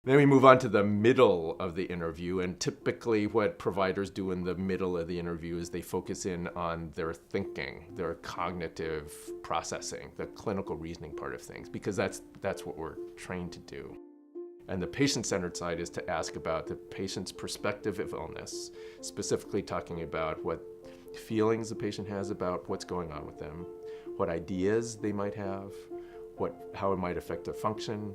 Then we move on to the middle of the interview, and typically what providers do in the middle of the interview is they focus in on their thinking, their cognitive processing, the clinical reasoning part of things, because that's what we're trained to do. And the patient-centered side is to ask about the patient's perspective of illness, specifically talking about what feelings the patient has about what's going on with them, what ideas they might have, how it might affect their function,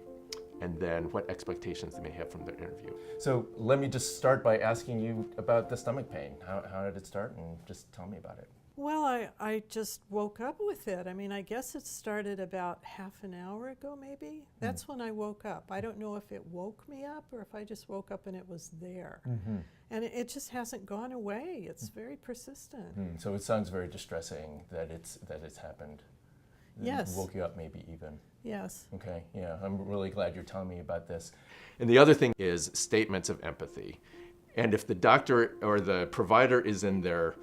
and then what expectations they may have from their interview. So let me just start by asking you about the stomach pain. How did it start? And just tell me about it. Well, I just woke up with it. I mean, I guess it started about half an hour ago, maybe. That's when I woke up. I don't know if it woke me up or if I just woke up and it was there. And it just hasn't gone away. It's very persistent. So it sounds very distressing that it's happened. Yes. It woke you up maybe even. Yes. Okay, yeah, I'm really glad you're telling me about this. And the other thing is statements of empathy. And if the doctor or the provider is in their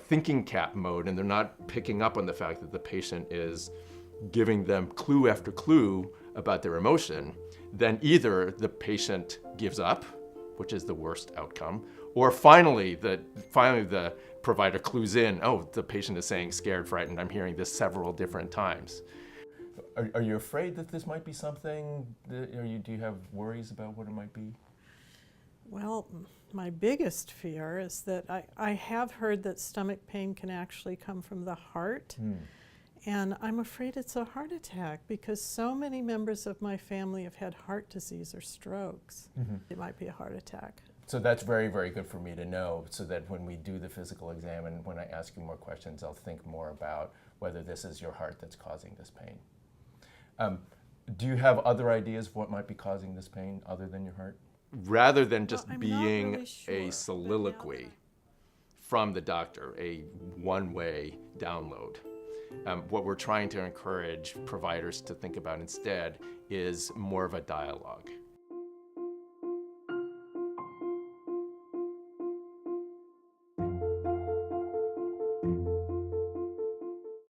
thinking cap mode and they're not picking up on the fact that the patient is giving them clue after clue about their emotion, then either the patient gives up, which is the worst outcome, or finally the provider clues in, oh, the patient is saying scared, frightened, I'm hearing this several different times. Are you afraid that this might be something, do you have worries about what it might be? Well, my biggest fear is that I have heard that stomach pain can actually come from the heart. And I'm afraid it's a heart attack because so many members of my family have had heart disease or strokes. It might be a heart attack. So that's very, very good for me to know so that when we do the physical exam and when I ask you more questions, I'll think more about whether this is your heart that's causing this pain. Do you have other ideas of what might be causing this pain other than your heart? Rather than just I'm not being really sure, a but soliloquy from the doctor, a one-way download, what we're trying to encourage providers to think about instead is more of a dialogue.